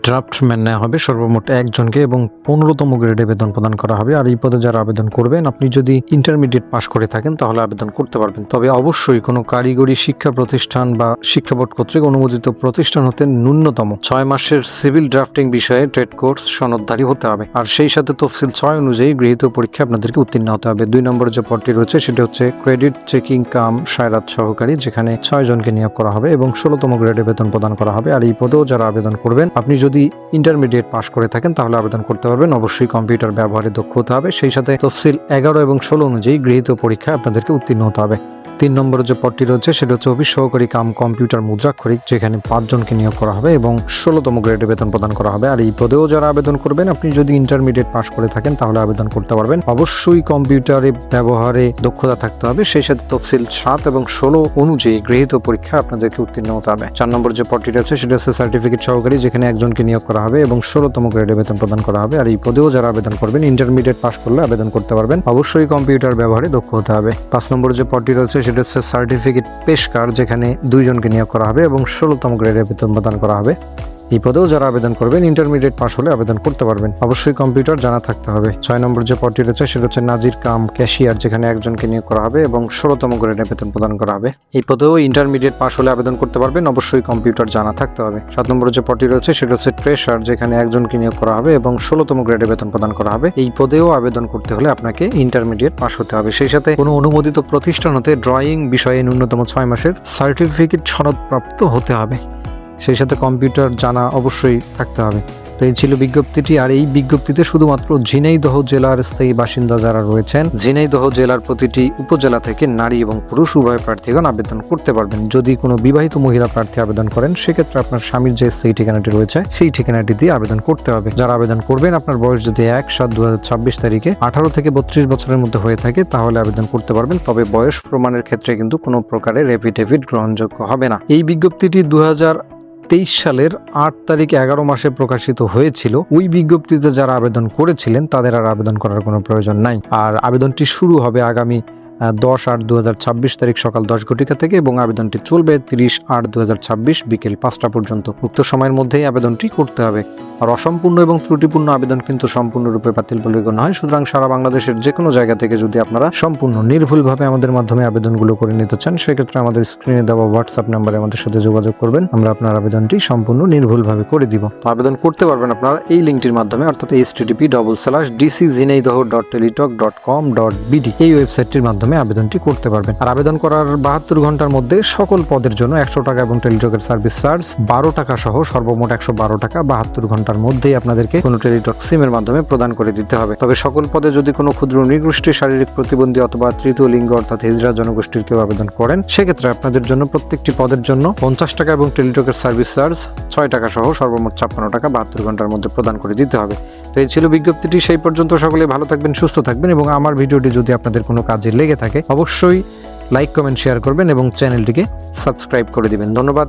Draughtsman নেওয়া হবে সর্বমোট একজনকে এবং 15তম গ্রেডে বেতন প্রদান করা হবে। আর এই পদে যারা আবেদন করবেন, আপনি যদি ইন্টারমিডিয়েট পাশ করে থাকেন তাহলে আবেদন করতে পারবেন। তবে অবশ্যই কোনো কারিগরি শিক্ষা প্রতিষ্ঠান বা শিক্ষা বোর্ড কর্তৃক অনুমোদিত প্রতিষ্ঠান হতে ন্যূনতম 6 মাসের সিভিল ড্রাফটিং বিষয়ে ট্রেড কোর্স সনদধারী হতে হবে। আর সেই সাথে তফসিল 6 অনুযায়ী গৃহীত পরীক্ষা আপনাদেরকে উত্তীর্ণ হতে হবে। 2 নম্বরে যে পদটি রয়েছে সেটা হচ্ছে ক্রেডিট চেকিং কাম সায়রাত সহকারী, যেখানে 6 জনকে নিয়োগ করা হবে এবং 16তম গ্রেডে বেতন প্রদান করা হবে। আর এই পদেও যারা আবেদন করবেন, আপনি যদি ইন্টারমিডিয়েট পাশ করে থাকেন তাহলে আবেদন করতে পারবেন। অবশ্যই কম্পিউটার ব্যবহারে দক্ষ হতে হবে। সেই সাথে তফসিল 11 এবং 16 অনুযায়ী গৃহীত পরীক্ষা আপনাদেরকে উত্তীর্ণ হতে হবে। 3 নম্বরে যে পদটি রয়েছে সেটা হচ্ছে অফিস সহকারী কাম কম্পিউটার মুদ্রাক্ষরিক, যেখানে 5 জনকে নিয়োগ করা হবে এবং 16তম গ্রেডে বেতন প্রদান করা হবে। আর এই পদেও যারা আবেদন করবেন, আপনি যদি ইন্টারমিডিয়েট পাশ করে থাকেন তাহলে আবেদন করতে পারবেন। অবশ্যই কম্পিউটারে ব্যবহারে দক্ষতা থাকতে হবে। সেই সাথে তফসিল 7 এবং 16 অনুযায়ী গৃহীত পরীক্ষা আপনাদেরকে উত্তীর্ণ হতে হবে। 4 নম্বর যে পদটি রয়েছে সেটা হচ্ছে সার্টিফিকেট সহকারী, যেখানে 1 জনকে নিয়োগ করা হবে এবং 16তম গ্রেডে বেতন প্রদান করা হবে। আর এই পদেও যারা আবেদন করবেন, ইন্টারমিডিয়েট পাশ করলে আবেদন করতে পারবেন। অবশ্যই কম্পিউটার ব্যবহারে দক্ষ হতে হবে। 5 নম্বর যে পদটি রয়েছে সেটা হচ্ছে সার্টিফিকেট পেশকার, যেখানে 2 জনকে নিয়োগ করা হবে এবং 16তম গ্রেডে বেতন প্রদান করা হবে। এই পদেও যারা আবেদন করবেন, ইন্টারমিডিয়েট পাশ হলে আবেদন করতে পারবেন। অবশ্যই কম্পিউটার জানা থাকতে হবে। 6 নম্বর যে পদটি রয়েছে সেটা হচ্ছে নাজির কাম ক্যাশিয়ার, যেখানে 1 জনকে নিয়োগ করা হবে এবং 16তম গ্রেডে বেতন প্রদান করা হবে। এই পদেও ইন্টারমিডিয়েট পাশ হলে আবেদন করতে পারবেন। অবশ্যই কম্পিউটার জানা থাকতে হবে। 7 নম্বর যে পদটি রয়েছে সেটা হচ্ছে ট্রেশার, যেখানে 1 জনকে নিয়োগ করা হবে এবং 16তম গ্রেডে বেতন প্রদান করা হবে। এই পদেও আবেদন করতে হলে আপনাকে ইন্টারমিডিয়েট পাশ হতে হবে। সেই সাথে কোনো অনুমোদিত প্রতিষ্ঠান হতে ড্রয়িং বিষয়ে ন্যূনতম 6 মাসের সার্টিফিকেট সনদপ্রাপ্ত হতে হবে। সেই সাথে কম্পিউটার জানা অবশ্যই থাকতে হবে। তো এই ছিল বিজ্ঞপ্তিটি। আর এই বিজ্ঞপ্তিতে শুধুমাত্র ঝিনাইদহ জেলার স্থায়ী বাসিন্দা যারা রয়েছেন, ঝিনাইদহ জেলার প্রতিটি উপজেলা থেকে নারী এবং পুরুষ উভয় প্রার্থীগণ আবেদন করতে পারবেন। যদি কোনো বিবাহিত মহিলা প্রার্থী আবেদন করেন, সেক্ষেত্রে আপনার স্বামীর যে স্থায়ী ঠিকানাটি রয়েছে সেই ঠিকানাটি দিয়ে আবেদন করতে হবে। যারা আবেদন করবেন, আপনার বয়স যদি 1/7/2026 তারিখে 18 থেকে 32 বছরের মধ্যে হয়ে থাকে তাহলে আবেদন করতে পারবেন। তবে বয়স প্রমাণের ক্ষেত্রে কিন্তু কোনো প্রকারের এফিডেভিট গ্রহণযোগ্য হবে না। এই বিজ্ঞপ্তিটি 2023 সালের 8 তারিখ 11 মাসে প্রকাশিত হয়েছিল। ওই বিজ্ঞপ্তিতে যারা আবেদন করেছিলেন তাদের আর আবেদন করার কোনো প্রয়োজন নাই। আর আবেদনটি শুরু হবে আগামী 10/8/2026 তারিখ সকাল 10 ঘটিকা থেকে এবং আবেদনটি চলবে 30/8/2026 বিকেল 5টা পর্যন্ত। উক্ত সময়ের মধ্যেই আবেদনটি করতে হবে। আর অসম্পূর্ণ এবং ত্রুটিপূর্ণ আবেদন কিন্তু সম্পূর্ণরূপে বাতিল বলে গণ্য হয়। সুতরাং সারা বাংলাদেশের যে কোনো জায়গা থেকে যদি আপনারা সম্পূর্ণ নির্ভুলভাবে আমাদের মাধ্যমে আবেদনগুলো করে নিতে চান, সেক্ষেত্রে আমাদের স্ক্রিনে দেওয়া হোয়াটসঅ্যাপ নাম্বারে আমাদের সাথে যোগাযোগ করবেন। আমরা আপনার আবেদনটি সম্পূর্ণ নির্ভুলভাবে করে দিব। তো আবেদন করতে পারবেন আপনারা এই লিঙ্কটির মাধ্যমে, অর্থাৎ http://dczinaidaho.teletalk.com.bd এই ওয়েবসাইটটির মাধ্যমে আবেদনটি করতে পারবেন। আর আবেদন করার 72 ঘন্টার মধ্যে সকল পদের জন্য 100 টাকা এবং টেলিটকের সার্ভিস চার্জ 12 টাকা সহ সর্বমোট 112 টাকা 72 ঘন্টার মধ্যেই আপনাদেরকে কোনো টেলিটক সিমের মাধ্যমে প্রদান করে দিতে হবে। তবে সকল পদে যদি কোনো ক্ষুদ্র নৃগোষ্ঠী, শারীরিক প্রতিবন্ধী অথবা তৃতীয় লিঙ্গ অর্থাৎ হিজড়া জনগোষ্ঠীর কেউ আবেদন করেন, সেক্ষেত্রে আপনাদের জন্য প্রত্যেকটি পদের জন্য 50 টাকা এবং টেলিটকের সার্ভিস চার্জ 6 টাকা সহ সর্বমোট 56 টাকা 72 ঘন্টার মধ্যে প্রদান করে দিতে হবে। তো এই ছিল বিজ্ঞপ্তিটি। সেই পর্যন্ত সকলে ভালো থাকবেন, সুস্থ থাকবেন এবং আমার ভিডিওটি যদি আপনাদের কোনো কাজে লেগে থাকে অবশ্যই লাইক, কমেন্ট, শেয়ার করবেন এবং চ্যানেলটিকে সাবস্ক্রাইব করে দিবেন। ধন্যবাদ।